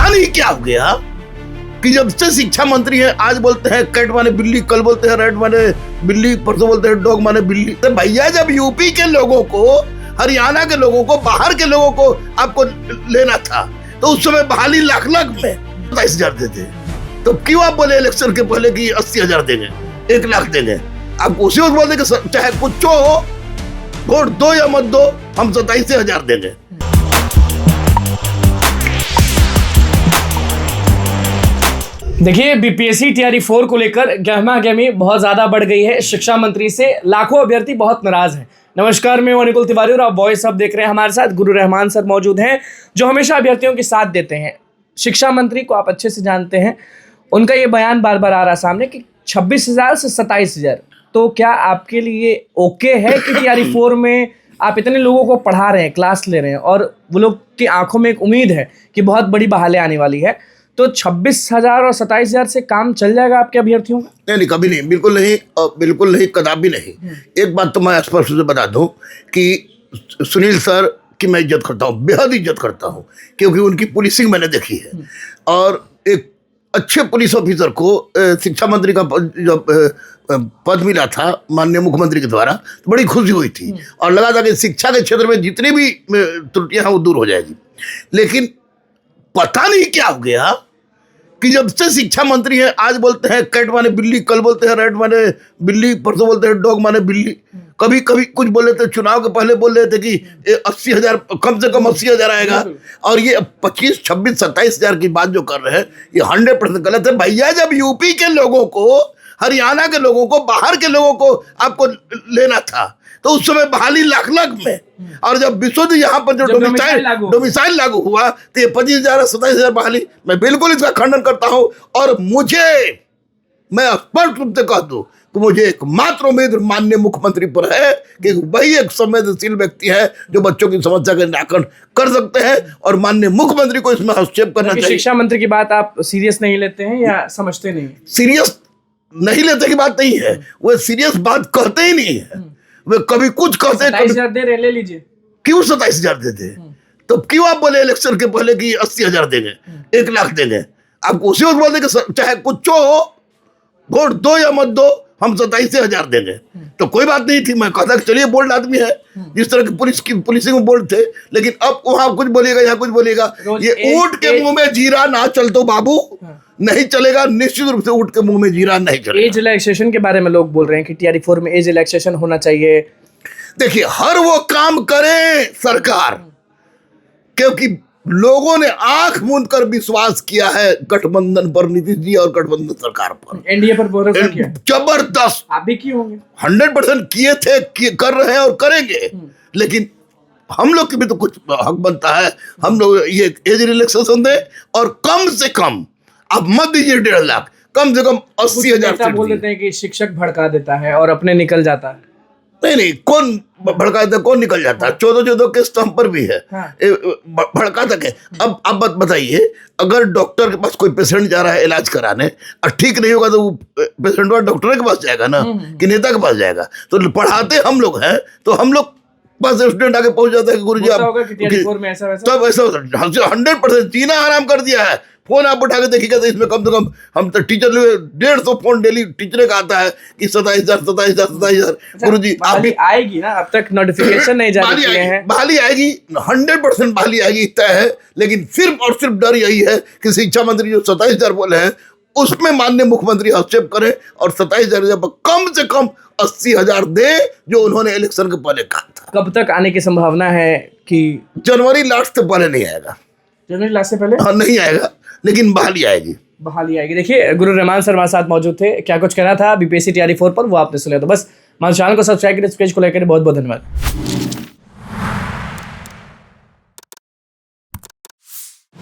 पता नहीं क्या हो गया कि जब से शिक्षा मंत्री है, आज बोलते हैं कैट माने बिल्ली, कल बोलते हैं रेड माने बिल्ली, परसों बोलते हैं डॉग माने बिल्ली। तो भैया जब यूपी के लोगों को, हरियाणा के लोगों को, बाहर के लोगों को आपको लेना था तो उस समय बहाली लाख लाख में 27,000 देते। तो क्यों आप बोले इलेक्शन के पहले कि 80,000 देंगे, 1 लाख देंगे? आप उसी वक्त बोलते कि चाहे कुछ हो, वोट दो या मत दो, हम 27,000 देंगे। देखिए, बीपीएससी टीआरई 4 को लेकर गहमा-गहमी बहुत ज़्यादा बढ़ गई है। शिक्षा मंत्री से लाखों अभ्यर्थी बहुत नाराज हैं। नमस्कार, मैं अनिकुल तिवारी और आप वॉइस अब देख रहे हैं। हमारे साथ गुरु रहमान सर मौजूद हैं, जो हमेशा अभ्यर्थियों के साथ देते हैं। शिक्षा मंत्री को आप अच्छे से जानते हैं, उनका ये बयान बार बार आ रहा सामने कि 26,000 से 27,000। तो क्या आपके लिए ओके है कि टीआरई 4 में आप इतने लोगों को पढ़ा रहे हैं, क्लास ले रहे हैं और वो लोग की आंखों में एक उम्मीद है कि बहुत बड़ी बहाली आने वाली है, तो 26,000 और 27,000 से काम चल जाएगा आपके अभ्यर्थियों का? नहीं, कभी नहीं, बिल्कुल नहीं, कदापि नहीं। एक बात तो मैं स्पष्ट से बता दूं कि सुनील सर की मैं इज्जत करता हूं, बेहद इज्जत करता हूं, क्योंकि उनकी पुलिसिंग मैंने देखी है। और एक अच्छे पुलिस ऑफिसर को शिक्षा मंत्री का जब पद मिला था माननीय मुख्यमंत्री के द्वारा, तो बड़ी खुशी हुई थी और लगा था कि शिक्षा के क्षेत्र में जितनी भी त्रुटियां हैं वो दूर हो जाएगी। लेकिन पता नहीं क्या हो गया कि जब से शिक्षा मंत्री है, आज बोलते हैं कैट माने बिल्ली, कल बोलते हैं रेड माने बिल्ली, परसों बोलते हैं डॉग माने बिल्ली। कभी कभी कुछ बोल रहे थे, चुनाव के पहले बोल रहे थे कि 80,000, कम से कम 80,000 आएगा, और ये 25, 26, 27,000 की बात जो कर रहे हैं, ये 100% गलत है। भैया जब यूपी के लोगों को, हरियाणा के लोगों को, बाहर के लोगों को आपको लेना था तो उस समय बहाली लाख लाख में, और जब विशुद्ध यहाँ पर जो डोमिसाइल लागू हुआ तो ये 25,000, 27,000 बहाली, मैं बिल्कुल इसका खंडन करता हूं। और मैं स्पष्ट रूप से कह दूं कि मुझे एकमात्र उम्मीद माननीय मुख्यमंत्री पर है कि वही एक संवेदनशील व्यक्ति है जो बच्चों की समस्या का निराकरण कर सकते हैं, और माननीय मुख्यमंत्री को इसमें हस्तक्षेप करना चाहिए। शिक्षा मंत्री की बात आप सीरियस नहीं लेते हैं या समझते नहीं? सीरियस नहीं लेते की बात नहीं है, वो सीरियस बात कहते ही नहीं है। वे कभी कुछ कहते हैं, 27,000 दे रहे, ले लीजिए। क्यों 27,000 देते? तो क्यों आप बोले इलेक्शन के पहले कि 80,000 देंगे, 1 लाख देंगे? आप उसी वक्त बोलते कि चाहे कुछ हो, वोट दो या मत दो, हम 27,000 देंगे। तो कोई बात नहीं थी, मैं कहता चलिए बोल्ड आदमी है, जिस तरह की पुलिसिंग में बोल्ड थे। लेकिन अब वहां कुछ बोलेगा, यहाँ कुछ बोलेगा, ये ऊंट के मुंह में जीरा ना चल तो बाबू नहीं चलेगा। निश्चित रूप से ऊंट के मुंह में जीरा नहीं चलेगा। एज रिलैक्सेशन के बारे में लोग बोल रहे हैं कि टीआरई 4 में एज रिलैक्सेशन होना चाहिए। देखिए, हर वो काम करे सरकार, क्योंकि लोगों ने आंख मूंद कर विश्वास किया है गठबंधन पर, नीतीश जी और गठबंधन सरकार पर, एनडीए पर भरोसा किया जबरदस्त। आप भी किए होंगे। 100% किए थे, कर रहे हैं और करेंगे। लेकिन हम लोग की भी तो कुछ हक बनता है। हम लोग ये एज रिलैक्सेशन दें, और कम से कम आप मत दीजिए 1.5 लाख, कम से कम 80,000 बोल देते हैं कि शिक्षक भड़का देता है और अपने निकल जाता है। नहीं, कौन भड़का देता है, कौन निकल जाता है? 14 केस तो हम पर भी है। भड़का तक है। अब आप बताइए, अगर डॉक्टर के पास कोई पेशेंट जा रहा है इलाज कराने और ठीक नहीं होगा तो वो पेशेंट डॉक्टर के पास जाएगा ना, कि नेता के पास जाएगा? तो पढ़ाते हम लोग हैं, तो हम लोग बस स्टूडेंट आके पहुंच जाता है कि गुरुजी आप, तब ऐसा 100% जीना आराम कर दिया है। फोन आप उठा के देखिएगा तो इसमें कम से कम हम तो टीचर 150 फोन डेली टीचर का आता है कि 27,000 गुरुजी आप भी आएगी ना। अब तक नोटिफिकेशन नहीं जारी किए हैं। बहाली आएगी, 100% बहाली आएगी, तय है। लेकिन सिर्फ और सिर्फ डर यही है कि शिक्षा मंत्री जो 27,000 बोले हैं उसमें माननीय मुख्यमंत्री हस्तक्षेप करें और 27,000 कम से कम 80,000 दे, जो उन्होंने इलेक्शन के पहले कहा था। कब तक आने की संभावना है? कि जनवरी लास्ट से पहले नहीं आएगा। जनवरी लास्ट से पहले? हाँ, नहीं आएगा, लेकिन बहाली आएगी। देखिए, गुरु रहमान सर हमारे साथ मौजूद थे। क्या कुछ कहना था बीपीएससी टीआरई 4 पर, वो आपने सुना। तो बस हमारे चैनल को सब्सक्राइब करें। इस पेज को लेकर बहुत बहुत धन्यवाद।